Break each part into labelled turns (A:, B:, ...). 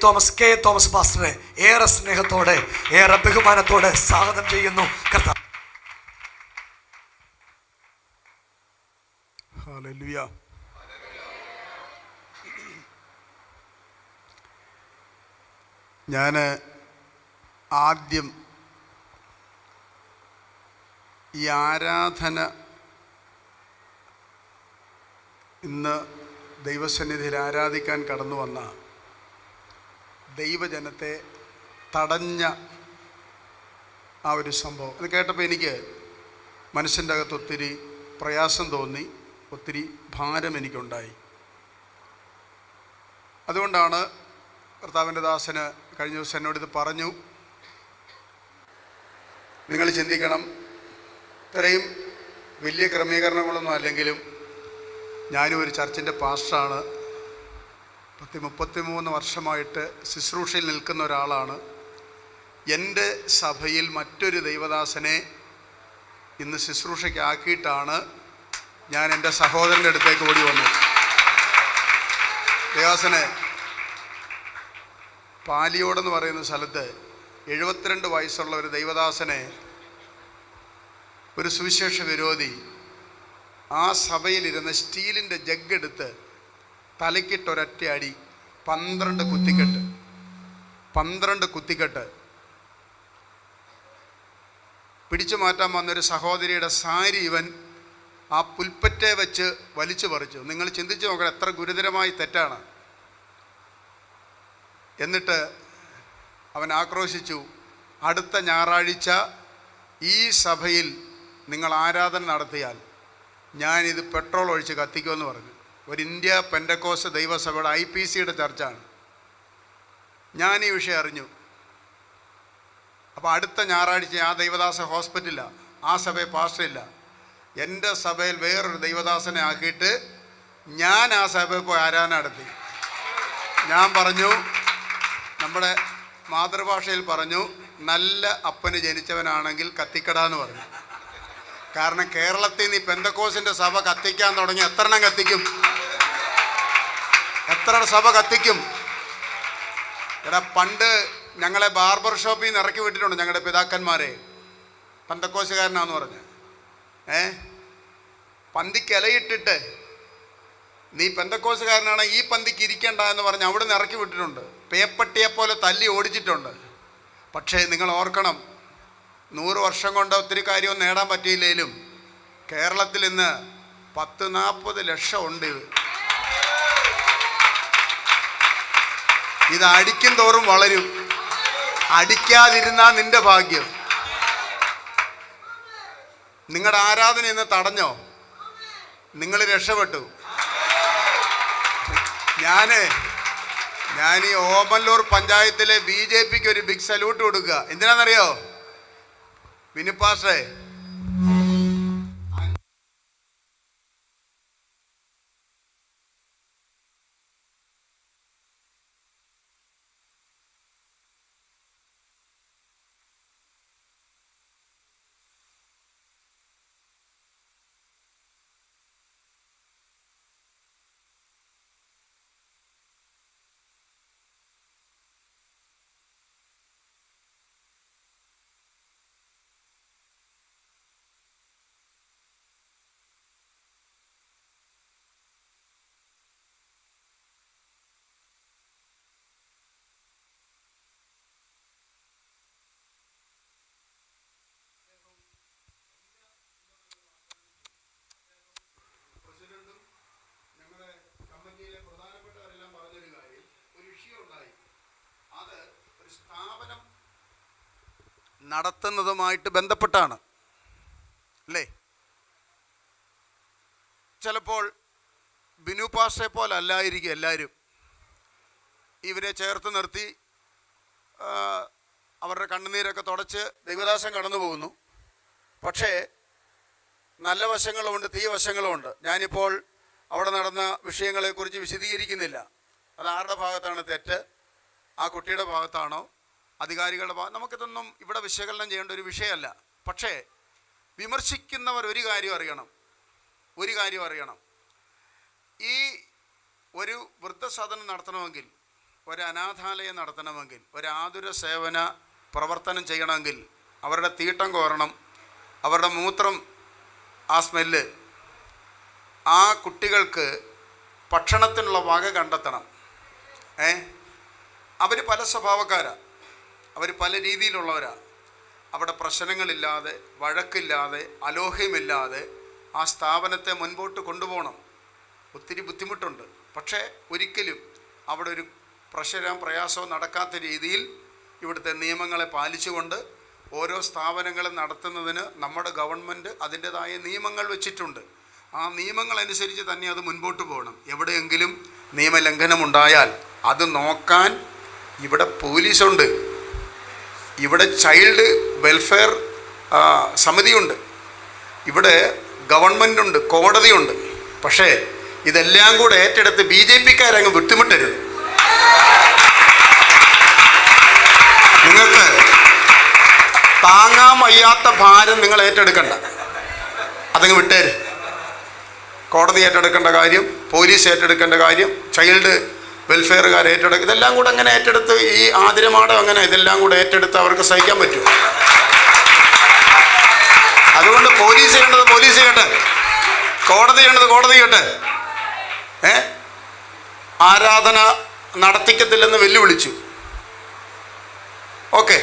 A: Thomas K Thomas പാസ്റ്ററെ ഏറെ സ്നേഹത്തോടെ ഏറെ ബഹുമാനത്തോടെ സ്വാഗതം ചെയ്യുന്നു. കർത്താവ്
B: ഹല്ലേലൂയ. ഞാൻ ആദ്യം ഈ ആരാധന ഇന്ന് ദൈവസന്നിധിയിൽ ആരാധിക്കാൻ കടന്നു വന്ന ദൈവജനത്തെ തടഞ്ഞ ആ ഒരു സംഭവം അത് കേട്ടപ്പോൾ എനിക്ക് മനസ്സിൻ്റെ അകത്ത് ഒത്തിരി പ്രയാസം തോന്നി, ഒത്തിരി ഭാരം എനിക്കുണ്ടായി. അതുകൊണ്ടാണ് കർത്താവിൻ്റെ ദാസന് കഴിഞ്ഞ ദിവസം എന്നോടിത് പറഞ്ഞു. നിങ്ങൾ ചിന്തിക്കണം, ഇത്രയും വലിയ ക്രമീകരണങ്ങളൊന്നും അല്ലെങ്കിലും ഞാനും ഒരു ചർച്ചിൻ്റെ പാസ്റ്ററാണ്. 33 വർഷമായിട്ട് ശുശ്രൂഷയിൽ നിൽക്കുന്ന ഒരാളാണ്. എൻ്റെ സഭയിൽ മറ്റൊരു ദൈവദാസനെ ഇന്ന് ശുശ്രൂഷയ്ക്കാക്കിയിട്ടാണ് ഞാൻ എൻ്റെ സഹോദരൻ്റെ അടുത്തേക്ക് ഓടി വന്നത്. ദേവാസനെ പാലിയോടെന്ന് പറയുന്ന സ്ഥലത്ത് 72 വയസ്സുള്ള ഒരു ദൈവദാസനെ ഒരു സുവിശേഷ വിരോധി ആ സഭയിലിരുന്ന് സ്റ്റീലിൻ്റെ ജഗ്ഗെടുത്ത് തലയ്ക്കിട്ടൊരൊറ്റ അടി, 12 കുത്തിക്കെട്ട് പിടിച്ചു മാറ്റാൻ വന്നൊരു സഹോദരിയുടെ സാരി ഇവൻ ആ പുൽപ്പറ്റെ വെച്ച് വലിച്ചു പറിച്ചു. നിങ്ങൾ ചിന്തിച്ച് നോക്കണം എത്ര ഗുരുതരമായി തെറ്റാണ്. എന്നിട്ട് അവൻ ആക്രോശിച്ചു, അടുത്ത ഞായറാഴ്ച ഈ സഭയിൽ നിങ്ങൾ ആരാധന നടത്തിയാൽ ഞാനിത് പെട്രോൾ ഒഴിച്ച് കത്തിക്കുമെന്ന് പറഞ്ഞു. ഒരു ഇന്ത്യ പെന്തക്കോസ്ത് ദൈവസഭയുടെ IPCയുടെ ചർച്ചാണ്. ഞാൻ ഈ വിഷയം അറിഞ്ഞു. അപ്പോൾ അടുത്ത ഞായറാഴ്ച ആ ദൈവദാസ ഹോസ്പിറ്റലിലാണ്, ആ സഭയിൽ പാസ്റ്ററില്ല. എൻ്റെ സഭയിൽ വേറൊരു ദൈവദാസനെ ആക്കിയിട്ട് ഞാൻ ആ സഭയിൽ പോയി ആരാധന നടത്തി. ഞാൻ പറഞ്ഞു, നമ്മുടെ മാതൃഭാഷയിൽ പറഞ്ഞു, നല്ല അപ്പന് ജനിച്ചവനാണെങ്കിൽ കത്തിക്കടാന്ന് പറഞ്ഞു. കാരണം കേരളത്തിൽ നിന്ന് ഈ പെന്തക്കോസിൻ്റെ സഭ കത്തിക്കാൻ തുടങ്ങി എത്ര സഭ കത്തിക്കും? എടാ, പണ്ട് ഞങ്ങളെ ബാർബർ ഷോപ്പിൽ നിന്ന് ഇറക്കി വിട്ടിട്ടുണ്ട് ഞങ്ങളുടെ പിതാക്കന്മാരെ, പെന്തക്കോസുകാരനാന്ന് പറഞ്ഞ്. പന്തിക്ക് ഇലയിട്ടിട്ട് നീ പെന്തക്കോസുകാരനാണ്, ഈ പന്തിക്ക് ഇരിക്കേണ്ട എന്ന് പറഞ്ഞ് അവിടെ നിന്ന് ഇറക്കി വിട്ടിട്ടുണ്ട്. പേപ്പട്ടിയെ പോലെ തല്ലി ഓടിച്ചിട്ടുണ്ട്. പക്ഷേ നിങ്ങൾ ഓർക്കണം, 100 വർഷം കൊണ്ട് ഒത്തിരി കാര്യമൊന്നും നേടാൻ പറ്റിയില്ലെങ്കിലും കേരളത്തിൽ ഇന്ന് 10-40 ലക്ഷം ഉണ്ട്. ഇത് അടിക്കും തോറും വളരും. അടിക്കാതിരുന്നാ നിന്റെ ഭാഗ്യം. നിങ്ങളുടെ ആരാധന ഇന്ന് തടഞ്ഞോ? നിങ്ങൾ രക്ഷപ്പെട്ടു. ഞാൻ ഈ ഓമല്ലൂർ പഞ്ചായത്തിലെ BJPക്ക് ഒരു ബിഗ് സല്യൂട്ട് കൊടുക്കുക. എന്തിനാണെന്നറിയോ? വിനുപാസ്റ്റേ, സ്ഥാപനം നടത്തുന്നതുമായിട്ട് ബന്ധപ്പെട്ടാണ് അല്ലേ? ചിലപ്പോൾ ബിനു പാസ്റ്ററെ പോലെ അല്ലായിരിക്കും എല്ലാവരും. ഇവരെ ചേർത്ത് നിർത്തി അവരുടെ കണ്ണുനീരൊക്കെ തുടച്ച് ദൈവദാസൻ കടന്നു പോകുന്നു. പക്ഷേ നല്ല വശങ്ങളുമുണ്ട്, തീയ വശങ്ങളുമുണ്ട്. ഞാനിപ്പോൾ അവിടെ നടന്ന വിഷയങ്ങളെക്കുറിച്ച് വിശദീകരിക്കുന്നില്ല. അത് ആരുടെ ഭാഗത്താണ് തെറ്റ്? ആ കുട്ടിയുടെ ഭാഗത്താണോ, അധികാരികളുടെ ഭാഗം? നമുക്കിതൊന്നും ഇവിടെ വിശകലനം ചെയ്യേണ്ട ഒരു വിഷയമല്ല. പക്ഷേ വിമർശിക്കുന്നവർ ഒരു കാര്യം അറിയണം. ഈ ഒരു വൃദ്ധസദനം നടത്തണമെങ്കിൽ ഒരു അനാഥാലയം നടത്തണമെങ്കിൽ, ഒരു ആതുര സേവന പ്രവർത്തനം ചെയ്യണമെങ്കിൽ അവരുടെ തീട്ടം കോരണം, അവരുടെ മൂത്രം, ആ സ്മെല്ല്, ആ കുട്ടികൾക്ക് ഭക്ഷണത്തിനുള്ള വക കണ്ടെത്തണം. അവർ പല സ്വഭാവക്കാരാണ്, അവർ പല രീതിയിലുള്ളവരാണ്. അവിടെ പ്രശ്നങ്ങളില്ലാതെ, വഴക്കില്ലാതെ, അലോഹ്യമില്ലാതെ ആ സ്ഥാപനത്തെ മുൻപോട്ട് കൊണ്ടുപോകണം. ഒത്തിരി ബുദ്ധിമുട്ടുണ്ട്. പക്ഷേ ഒരിക്കലും അവിടെ ഒരു പ്രയാസവും നടക്കാത്ത രീതിയിൽ ഇവിടുത്തെ നിയമങ്ങളെ പാലിച്ചുകൊണ്ട് ഓരോ സ്ഥാപനങ്ങളും നടത്തുന്നതിന് നമ്മുടെ ഗവൺമെൻറ് അതിൻ്റെതായ നിയമങ്ങൾ വെച്ചിട്ടുണ്ട്. ആ നിയമങ്ങളനുസരിച്ച് തന്നെ അത് മുൻപോട്ട് പോകണം. എവിടെയെങ്കിലും നിയമലംഘനമുണ്ടായാൽ അത് നോക്കാൻ ഇവിടെ പോലീസുണ്ട്, ഇവിടെ ചൈൽഡ് വെൽഫെയർ സമിതിയുണ്ട്, ഇവിടെ ഗവൺമെൻറ്റുണ്ട്, കോടതിയുണ്ട്. പക്ഷേ ഇതെല്ലാം കൂടെ ഏറ്റെടുത്ത് BJP-ക്കാരങ്ങ് വിട്ടുമുട്ടരുത്. നിങ്ങൾക്ക് താങ്ങാൻ വയ്യാത്ത ഭാരം നിങ്ങൾ ഏറ്റെടുക്കണ്ട, അതങ്ങ് വിട്ടേര്. കോടതി ഏറ്റെടുക്കേണ്ട കാര്യം, പോലീസ് ഏറ്റെടുക്കേണ്ട കാര്യം, ചൈൽഡ് വെൽഫെയറുകാർ ഏറ്റെടുക്കുക, ഇതെല്ലാം കൂടെ അങ്ങനെ ഏറ്റെടുത്ത്, ഈ ആതിരമാടം അങ്ങനെ ഇതെല്ലാം കൂടെ ഏറ്റെടുത്ത് അവർക്ക് സഹിക്കാൻ പറ്റും. അതുകൊണ്ട് പോലീസ് ചെയ്യേണ്ടത് പോലീസ് ചെയ്യട്ടെ, കോടതി ചെയ്യേണ്ടത് കോടതി ചെയ്യട്ടെ. ആരാധന നടത്തിക്കത്തില്ലെന്ന് വെല്ലുവിളിച്ചു. ഓക്കെ,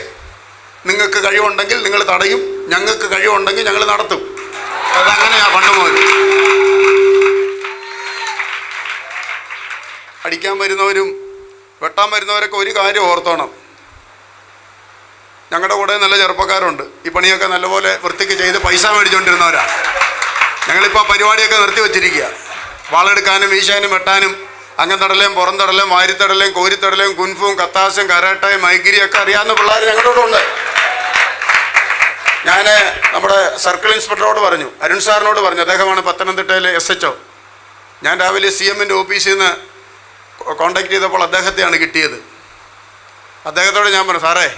B: നിങ്ങൾക്ക് കഴിവുണ്ടെങ്കിൽ നിങ്ങൾ തടയും, ഞങ്ങൾക്ക് കഴിവുണ്ടെങ്കിൽ ഞങ്ങൾ നടത്തും. അതങ്ങനെയാ പണ്ട് മുതൽ. അടിക്കാൻ വരുന്നവരും വെട്ടാൻ വരുന്നവരൊക്കെ ഒരു കാര്യം ഓർത്തോണം. ഞങ്ങളുടെ കൂടെ നല്ല ചെറുപ്പക്കാരുണ്ട്, ഈ പണിയൊക്കെ നല്ലപോലെ വൃത്തിക്ക് ചെയ്ത് പൈസ മേടിച്ചുകൊണ്ടിരുന്നവരാണ്. ഞങ്ങളിപ്പോൾ പരിപാടിയൊക്കെ നിർത്തി വച്ചിരിക്കുക. വാളെടുക്കാനും വീശാനും വെട്ടാനും അംഗത്തടലേയും പുറംതടലേയും വാരിത്തടലേയും കോരിത്തടലേയും കുൻഫും കത്താസും കരാട്ടയും മൈഗിരിയൊക്കെ അറിയാവുന്ന പിള്ളേർ ഞങ്ങളുടെ കൂടെ ഉണ്ട്. ഞാൻ നമ്മുടെ സർക്കിൾ ഇൻസ്പെക്ടറോട് പറഞ്ഞു, അരുൺ സാറിനോട് പറഞ്ഞു, അദ്ദേഹമാണ് പത്തനംതിട്ടയിലെ SHO. ഞാൻ രാവിലെ CM-ൻ്റെ ഓഫീസിൽ നിന്ന് കോണ്ടാക്ട് ചെയ്തപ്പോൾ അദ്ദേഹത്തെയാണ് കിട്ടിയത്. അദ്ദേഹത്തോട് ഞാൻ പറഞ്ഞു, സാറേ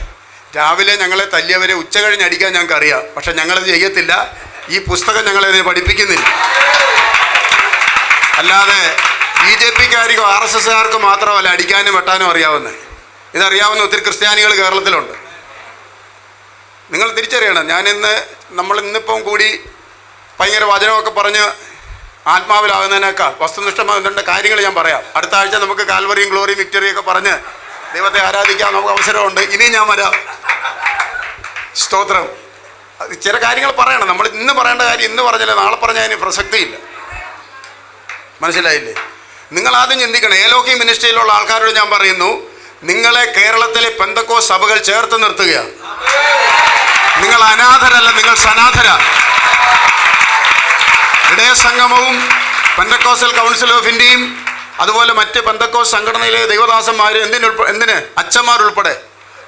B: രാവിലെ ഞങ്ങളെ തല്ലിയവരെ ഉച്ച കഴിഞ്ഞ് അടിക്കാൻ ഞങ്ങൾക്ക് അറിയാം, പക്ഷെ ഞങ്ങളത് ചെയ്യത്തില്ല. ഈ പുസ്തകം ഞങ്ങളതിനെ പഠിപ്പിക്കുന്നില്ല. അല്ലാതെ BJP-ക്കാർക്കും RSS-കാർക്കും മാത്രമല്ല അടിക്കാനും വെട്ടാനും അറിയാവുന്നത്. ഇതറിയാവുന്ന ഒത്തിരി ക്രിസ്ത്യാനികൾ കേരളത്തിലുണ്ട്. നിങ്ങൾ തിരിച്ചറിയണം. നമ്മൾ ഇന്നിപ്പം കൂടി ഭയങ്കര വചനമൊക്കെ പറഞ്ഞ് ആത്മാവിലാകുന്നതിനേക്കാൾ വസ്തുനിഷ്ഠമാകുന്നതിൻ്റെ കാര്യങ്ങൾ ഞാൻ പറയാം. അടുത്ത ആഴ്ച നമുക്ക് കാൽവറിയും ഗ്ലോറിയും വിക്ടറിയൊക്കെ പറഞ്ഞ് ദൈവത്തെ ആരാധിക്കാൻ നമുക്ക് അവസരമുണ്ട്. ഇനിയും ഞാൻ വരാം. സ്തോത്രം. ചില കാര്യങ്ങൾ പറയണം. നമ്മൾ ഇന്ന് പറയേണ്ട കാര്യം ഇന്ന് പറഞ്ഞില്ല, നാളെ പറഞ്ഞാൽ അതിന് പ്രസക്തിയില്ല. മനസ്സിലായില്ലേ? നിങ്ങൾ ആദ്യം ചിന്തിക്കണം. ഏലോക്കി മിനിസ്ട്രിയിലുള്ള ആൾക്കാരോട് ഞാൻ പറയുന്നു, നിങ്ങളെ കേരളത്തിലെ പെന്തക്കോസ്ത് സഭകൾ ചേർത്ത് നിർത്തുകയാണ്. നിങ്ങൾ അനാഥരല്ല, നിങ്ങൾ സനാഥര. ഇടയ സംഗമവും പെന്തക്കോസ്റ്റൽ കൗൺസിൽ ഓഫ് ഇന്ത്യയും അതുപോലെ മറ്റ് പെന്തക്കോസ്ത് സംഘടനയിലെ ദൈവദാസന്മാർ, എന്തിന് അച്ഛന്മാരുൾപ്പെടെ,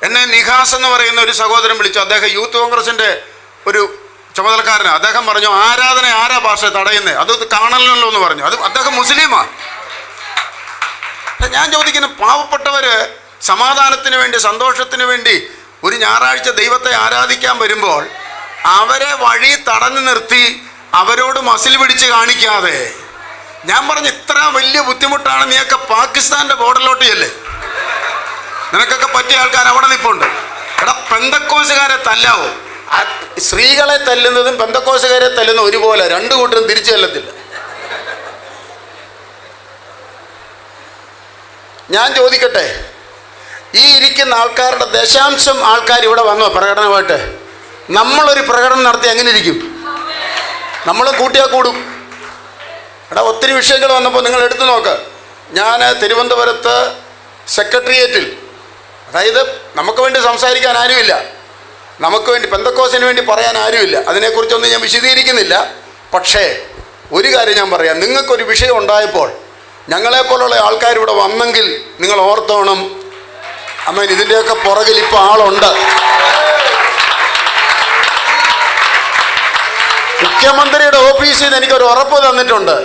B: എന്നെ നിഹാസ് എന്ന് പറയുന്ന ഒരു സഹോദരൻ വിളിച്ചു. അദ്ദേഹം യൂത്ത് കോൺഗ്രസിൻ്റെ ഒരു ചുമതലക്കാരനാണ്. അദ്ദേഹം പറഞ്ഞു, ആരാധന ആരാ ഭാഷ തടയുന്നത്, അത് കാണണമല്ലോ എന്ന് പറഞ്ഞു. അത് അദ്ദേഹം മുസ്ലിമാണ്. ഞാൻ ചോദിക്കുന്നു, പാവപ്പെട്ടവർ സമാധാനത്തിന് വേണ്ടി, സന്തോഷത്തിന് വേണ്ടി ഒരു ഞായറാഴ്ച ദൈവത്തെ ആരാധിക്കാൻ വരുമ്പോൾ അവരെ വഴി തടഞ്ഞു നിർത്തി അവരോട് മസിൽ പിടിച്ച് കാണിക്കാതെ, ഞാൻ പറഞ്ഞു, ഇത്ര വലിയ ബുദ്ധിമുട്ടാണ്, നീയൊക്കെ പാകിസ്ഥാൻ്റെ ബോർഡറിലോട്ട് ചെല്ലേ, നിനക്കൊക്കെ പറ്റിയ ആൾക്കാർ അവിടെ നിൽപ്പുണ്ട്. എടാ, പെന്തക്കോസുകാരെ തല്ലാവോ? സ്ത്രീകളെ തല്ലുന്നതും പെന്തക്കോസുകാരെ തല്ലുന്ന ഒരുപോലെ, രണ്ടു കൂട്ടരും തിരിച്ചു ചെല്ലത്തില്ല. ഞാൻ ചോദിക്കട്ടെ, ഈ ഇരിക്കുന്ന ആൾക്കാരുടെ ദശാംശം ആൾക്കാർ ഇവിടെ വന്നോ പ്രകടനമായിട്ട്? നമ്മളൊരു പ്രകടനം നടത്തി എങ്ങനെ ഇരിക്കും? നമ്മൾ കൂട്ടിയാൽ കൂടും. എടാ, ഒത്തിരി വിഷയങ്ങൾ വന്നപ്പോൾ നിങ്ങൾ എടുത്തു നോക്ക്. ഞാൻ തിരുവനന്തപുരത്ത് സെക്രട്ടേറിയറ്റിൽ, അതായത് നമുക്ക് വേണ്ടി സംസാരിക്കാൻ ആരുമില്ല, നമുക്ക് വേണ്ടി പെന്തക്കോസിന് വേണ്ടി പറയാൻ ആരുമില്ല, അതിനെക്കുറിച്ചൊന്നും ഞാൻ വിശദീകരിക്കുന്നില്ല. പക്ഷേ ഒരു കാര്യം ഞാൻ പറയാം, നിങ്ങൾക്കൊരു വിഷയം ഉണ്ടായപ്പോൾ ഞങ്ങളെപ്പോലുള്ള ആൾക്കാർ ഇവിടെ വന്നെങ്കിൽ നിങ്ങൾ ഓർത്തോണം, അമ്മേൻ, ഇതിൻ്റെയൊക്കെ പുറകിൽ ഇപ്പോൾ ആളുണ്ട്. മുഖ്യമന്ത്രിയുടെ ഓഫീസിൽ നിന്ന് എനിക്കൊരു ഉറപ്പ് തന്നിട്ടുണ്ട്,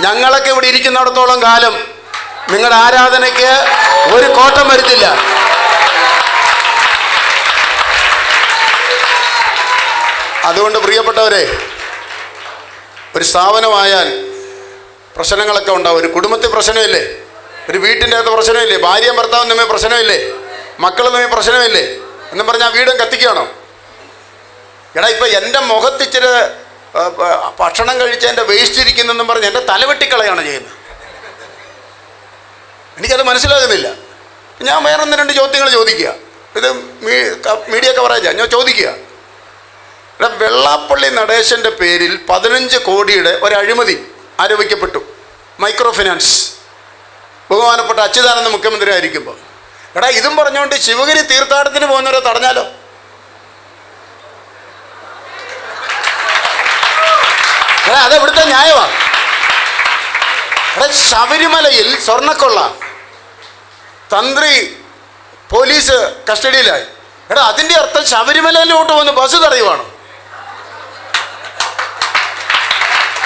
B: ഞങ്ങളൊക്കെ ഇവിടെ ഇരിക്കുന്നിടത്തോളം കാലം നിങ്ങളുടെ ആരാധനയ്ക്ക് ഒരു കോട്ടം വരുത്തില്ല. അതുകൊണ്ട് പ്രിയപ്പെട്ടവരെ, ഒരു സ്ഥാപനമായാൽ പ്രശ്നങ്ങളൊക്കെ ഉണ്ടാവും. ഒരു കുടുംബത്തിൽ പ്രശ്നമില്ലേ? ഒരു വീട്ടിൻ്റെ അകത്ത് പ്രശ്നമില്ലേ? ഭാര്യയും ഭർത്താവും തമ്മിൽ പ്രശ്നമില്ലേ? മക്കളും തമ്മിൽ പ്രശ്നമില്ലേ? എന്നും പറഞ്ഞാൽ വീടും കത്തിക്കുകയാണോ? എടാ, ഇപ്പം എൻ്റെ മുഖത്തിച്ചിരി ഭക്ഷണം കഴിച്ച് എൻ്റെ വേസ്റ്റ് ഇരിക്കുന്നെന്നും പറഞ്ഞ് എൻ്റെ തലവെട്ടിക്കളയാണ് ചെയ്യുന്നത്. എനിക്കത് മനസ്സിലാകുന്നില്ല. ഞാൻ വേറെ 1-2 ചോദ്യങ്ങൾ ചോദിക്കുക. ഇത് മീഡിയ കവറേജാണ്. ഞാൻ ചോദിക്കുക, ഇവിടെ വെള്ളാപ്പള്ളി നടേശൻ്റെ പേരിൽ 15 കോടിയുടെ ഒരു അഴിമതി ആരോപിക്കപ്പെട്ടു. Micro finance. ബഹുമാനപ്പെട്ട അച്യുതാനന്ദ മുഖ്യമന്ത്രി ആയിരിക്കുമ്പോൾ. എടാ, ഇതും പറഞ്ഞുകൊണ്ട് ശിവഗിരി തീർത്ഥാടനത്തിന് പോകുന്നവരെ തടഞ്ഞാലോ? എടാ, അതെവിടുത്തെ ന്യായമാണ്? എടാ, ശബരിമലയിൽ സ്വർണ്ണക്കൊള്ള, തന്ത്രി പോലീസ് കസ്റ്റഡിയിലായി. എടാ, അതിൻ്റെ അർത്ഥം ശബരിമലയിലോട്ട് വന്ന് ബസ് തടയുവാണ്.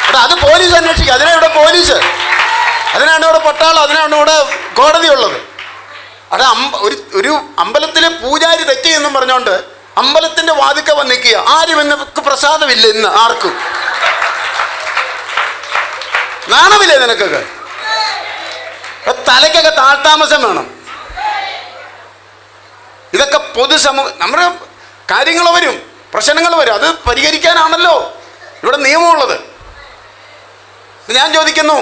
B: എടാ, അത് പോലീസ് അന്വേഷിക്കുക. അതിനാണ് ഇവിടെ പോലീസ്, അതിനാണ് ഇവിടെ പട്ടാളം, അതിനാണ് ഇവിടെ കോടതി ഉള്ളത്. അവിടെ ഒരു അമ്പലത്തിലെ പൂജാരി തെറ്റി എന്നും പറഞ്ഞുകൊണ്ട് അമ്പലത്തിൻ്റെ വാതിക്ക വന്ന് നിൽക്കുക. ആരും എന്നൊക്കെ പ്രസാദമില്ല ഇന്ന് ആർക്കും. നാണമില്ലേ നിനക്കൊക്കെ? തലയ്ക്കൊക്കെ താഴ്ത്താമസം വേണം. ഇതൊക്കെ പൊതുസമൂഹം, നമ്മുടെ കാര്യങ്ങൾ വരും, പ്രശ്നങ്ങൾ വരും. അത് പരിഹരിക്കാനാണല്ലോ ഇവിടെ നിയമമുള്ളത്. ഞാൻ ചോദിക്കുന്നു,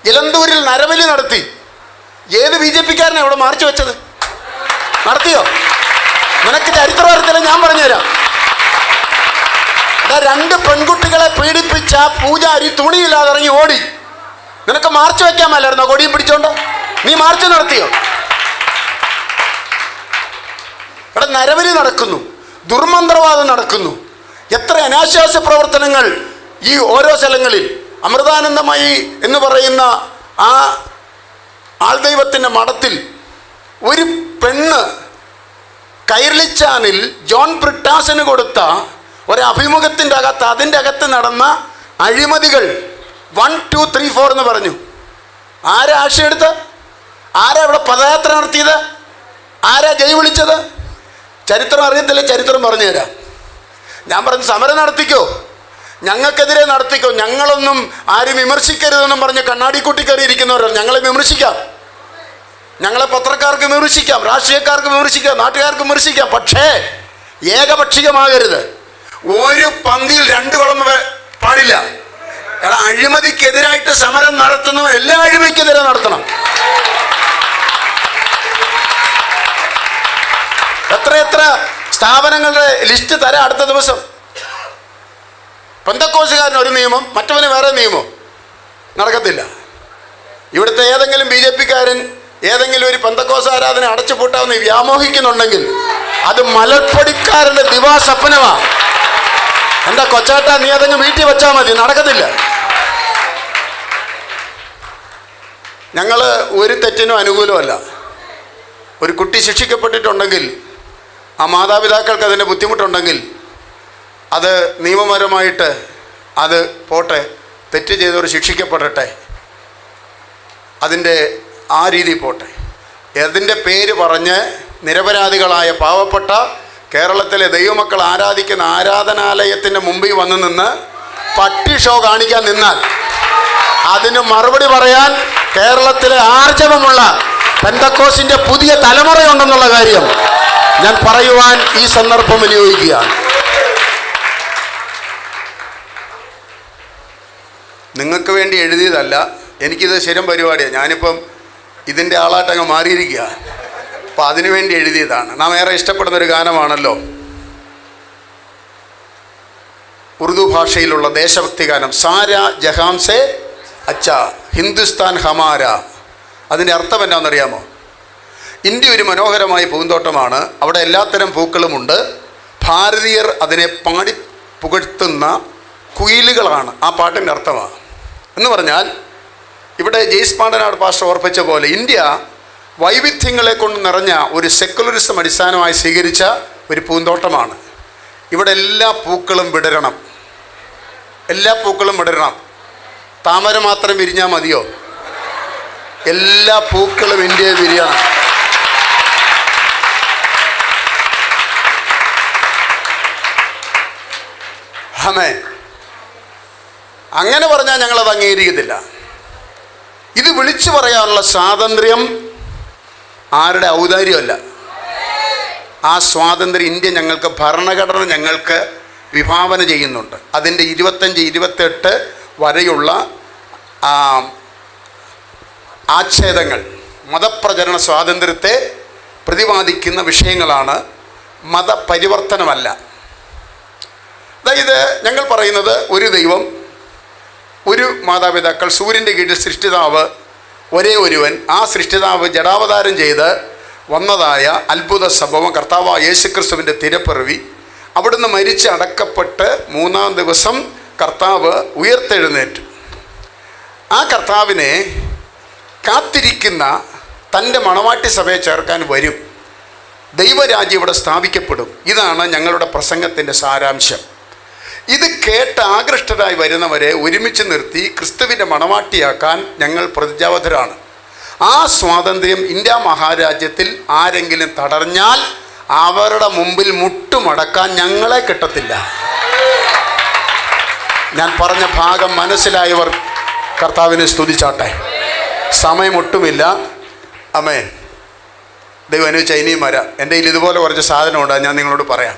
B: ഇലന്തൂരിൽ നരബലി നടത്തി. ഏത് BJP കാരനാണ് ഇവിടെ മാർച്ച് വെച്ചത്? നടത്തിയോ? നിനക്ക് ചരിത്രം അറിയത്തില്ല, ഞാൻ പറഞ്ഞുതരാം. 2 പെൺകുട്ടികളെ പീഡിപ്പിച്ച പൂജാരി തുണിയില്ലാതെ ഇറങ്ങി ഓടി. നിനക്ക് മാർച്ച് വയ്ക്കാൻ മേലായിരുന്നോ കൊടിയും പിടിച്ചോണ്ട്? നീ മാർച്ച് നടത്തിയോ? ഇവിടെ നരബലി നടക്കുന്നു, ദുർമന്ത്രവാദം നടക്കുന്നു. എത്ര അനാശാസ്യ പ്രവർത്തനങ്ങൾ ഈ ഓരോ സ്ഥലങ്ങളിൽ. അമൃതാനന്ദമയി എന്ന് പറയുന്ന ആ ആൾദൈവത്തിൻ്റെ മഠത്തിൽ ഒരു പെണ്ണ് കൈർലിച്ചാനിൽ ജോൺ ബ്രിട്ടാസിന് കൊടുത്ത ഒരു അഭിമുഖത്തിൻ്റെ അകത്ത്, അതിൻ്റെ അകത്ത് നടന്ന അഴിമതികൾ 1, 2, 3, 4 എന്ന് പറഞ്ഞു. ആരാ ആശയം എടുത്ത്? ആരാ ഇവിടെ പദയാത്ര നടത്തിയത്? ആരാ ജയ് വിളിച്ചത്? ചരിത്രം അറിയത്തില്ല, ചരിത്രം പറഞ്ഞു തരാം. ഞാൻ പറഞ്ഞു, സമരം നടത്തിക്കോ, ഞങ്ങൾക്കെതിരെ നടത്തിക്കോ, ഞങ്ങളൊന്നും ആരും വിമർശിക്കരുതെന്നും പറഞ്ഞ് കണ്ണാടി കൂട്ടി കയറിയിരിക്കുന്നവരല്ല. ഞങ്ങളെ വിമർശിക്കാം, ഞങ്ങളെ പത്രക്കാർക്ക് വിമർശിക്കാം, രാഷ്ട്രീയക്കാർക്ക് വിമർശിക്കാം, നാട്ടുകാർക്ക് വിമർശിക്കാം. പക്ഷേ ഏകപക്ഷീയമാകരുത്. ഒരു പന്തിയിൽ 2 കുളം പാടില്ല. എടാ, അഴിമതിക്കെതിരായിട്ട് സമരം നടത്തുന്നു, എല്ലാ അഴിമതിക്കെതിരെ നടത്തണം. എത്ര സ്ഥാപനങ്ങളുടെ ലിസ്റ്റ് തരാം അടുത്ത ദിവസം. പെന്തക്കോസുകാരന് ഒരു നിയമം, മറ്റവന് വേറെ നിയമം. നടക്കത്തില്ല. ഇവിടുത്തെ ഏതെങ്കിലും BJP കാരൻ ഏതെങ്കിലും ഒരു പെന്തക്കോസ് ആരാധന അടച്ചുപൂട്ടാമെന്ന് വ്യാമോഹിക്കുന്നുണ്ടെങ്കിൽ അത് മലർപ്പൊടിക്കാരൻ്റെ ദിവാസ്വപ്നമാണ്. എൻ്റെ കൊച്ചാട്ട, നീ അതങ്ങ് വീട്ടിൽ വെച്ചാൽ മതി. നടക്കത്തില്ല. ഞങ്ങൾ ഒരു തെറ്റിനും അനുകൂലമല്ല. ഒരു കുട്ടി ശിക്ഷിക്കപ്പെട്ടിട്ടുണ്ടെങ്കിൽ, ആ മാതാപിതാക്കൾക്ക് അതിൻ്റെ ബുദ്ധിമുട്ടുണ്ടെങ്കിൽ അത് നിയമപരമായിട്ട് അത് പോട്ടെ, തെറ്റ് ചെയ്തവർ ശിക്ഷിക്കപ്പെടട്ടെ, അതിൻ്റെ ആ രീതി പോട്ടെ. അതിൻ്റെ പേര് പറഞ്ഞ് നിരപരാധികളായ പാവപ്പെട്ട കേരളത്തിലെ ദൈവമക്കൾ ആരാധിക്കുന്ന ആരാധനാലയത്തിൻ്റെ മുമ്പിൽ വന്ന് നിന്ന് പട്ടി ഷോ കാണിക്കാൻ നിന്നാൽ അതിന് മറുപടി പറയാൻ കേരളത്തിലെ ആർജവമുള്ള പെന്തക്കോസിൻ്റെ പുതിയ തലമുറയുണ്ടെന്നുള്ള കാര്യം ഞാൻ പറയുവാൻ ഈ സന്ദർഭം വിനിയോഗിക്കുകയാണ്. നിങ്ങൾക്ക് വേണ്ടി എഴുതിയതല്ല, എനിക്കിത് സ്ഥിരം പരിപാടിയാണ്. ഞാനിപ്പം ഇതിൻ്റെ ആളായിട്ടങ്ങ് മാറിയിരിക്കുക. അപ്പം അതിനു വേണ്ടി എഴുതിയതാണ്. നാം ഏറെ ഇഷ്ടപ്പെടുന്നൊരു ഗാനമാണല്ലോ, ഉറുദു ഭാഷയിലുള്ള ദേശഭക്തി ഗാനം. സാരാ ജഹാംസെ അച്ഛാ ഹിന്ദുസ്ഥാൻ ഹമാര. അതിൻ്റെ അർത്ഥം എന്താണെന്നറിയാമോ? ഇന്ത്യ ഒരു മനോഹരമായ പൂന്തോട്ടമാണ്, അവിടെ എല്ലാത്തരം പൂക്കളുമുണ്ട്. ഭാരതീയർ അതിനെ പാടി പുകഴ്ത്തുന്ന കുയിലുകളാണ്. ആ പാട്ടിൻ്റെ അർത്ഥമാണ്. എന്ന് പറഞ്ഞാൽ ഇവിടെ ജെയ്സ് പാണ്ടനാട് പാസ്റ്റർ ഓർപ്പിച്ച പോലെ ഇന്ത്യ വൈവിധ്യങ്ങളെ കൊണ്ട് നിറഞ്ഞ ഒരു സെക്കുലറിസം അടിസ്ഥാനമായി സ്വീകരിച്ച ഒരു പൂന്തോട്ടമാണ്. ഇവിടെ എല്ലാ പൂക്കളും വിടരണം, എല്ലാ പൂക്കളും വിടരണം. താമര മാത്രം വിരിഞ്ഞാൽ മതിയോ? എല്ലാ പൂക്കളും ഇന്ത്യയിൽ വിരിയണം. ആമേൻ. അങ്ങനെ പറഞ്ഞാൽ ഞങ്ങളത് അംഗീകരിക്കത്തില്ല. ഇത് വിളിച്ചു പറയാനുള്ള സ്വാതന്ത്ര്യം ആരുടെ ഔദാര്യമല്ല. ആ സ്വാതന്ത്ര്യം ഇന്ത്യ ഞങ്ങൾക്ക്, ഭരണഘടന ഞങ്ങൾക്ക് വിഭാവന ചെയ്യുന്നുണ്ട്. അതിൻ്റെ 25, 28 വരെയുള്ള ആച്ഛേദങ്ങൾ മതപ്രചരണ സ്വാതന്ത്ര്യത്തെ പ്രതിപാദിക്കുന്ന വിഷയങ്ങളാണ്, മതപരിവർത്തനമല്ല. അതായത് ഞങ്ങൾ പറയുന്നത് ഒരു ദൈവം, ഒരു മാതാപിതാക്കൾ, സൂര്യൻ്റെ കീഴിൽ സൃഷ്ടിതാവ് ഒരേ ഒരുവൻ, ആ സൃഷ്ടിതാവ് ജഡാവതാരം ചെയ്ത് വന്നതായ അത്ഭുത സംഭവം കർത്താവായ യേശുക്രിസ്തുവിൻ്റെ തിരപ്പിറവി, അവിടുന്ന് മരിച്ച് അടക്കപ്പെട്ട് 3-ാം ദിവസം കർത്താവ് ഉയർത്തെഴുന്നേറ്റു. ആ കർത്താവിനെ കാത്തിരിക്കുന്ന തൻ്റെ മണവാട്ടി സഭയെ ചേർക്കാൻ വരും. ദൈവരാജ്യം ഇവിടെ സ്ഥാപിക്കപ്പെടും. ഇതാണ് ഞങ്ങളുടെ പ്രസംഗത്തിൻ്റെ സാരാംശം. ഇത് കേട്ട് ആകൃഷ്ടരായി വരുന്നവരെ ഒരുമിച്ച് നിർത്തി ക്രിസ്തുവിൻ്റെ മണവാട്ടിയാക്കാൻ ഞങ്ങൾ പ്രതിജ്ഞാബദ്ധരാണ്. ആ സ്വാതന്ത്ര്യം ഇന്ത്യ മഹാരാജ്യത്തിൽ ആരെങ്കിലും തടഞ്ഞാൽ അവരുടെ മുമ്പിൽ മുട്ടുമടക്കാൻ ഞങ്ങളെ കിട്ടത്തില്ല. ഞാൻ പറഞ്ഞ ഭാഗം മനസ്സിലായവർ കർത്താവിനെ സ്തുതിച്ചാട്ടെ. സമയമൊട്ടുമില്ല. ആമേൻ. ദൈവം അനുവദിച്ച ഇനിയും വരാം. എൻ്റെ കയ്യിൽ ഇതുപോലെ കുറച്ച് സാധനമുണ്ട്, ഞാൻ നിങ്ങളോട് പറയാം.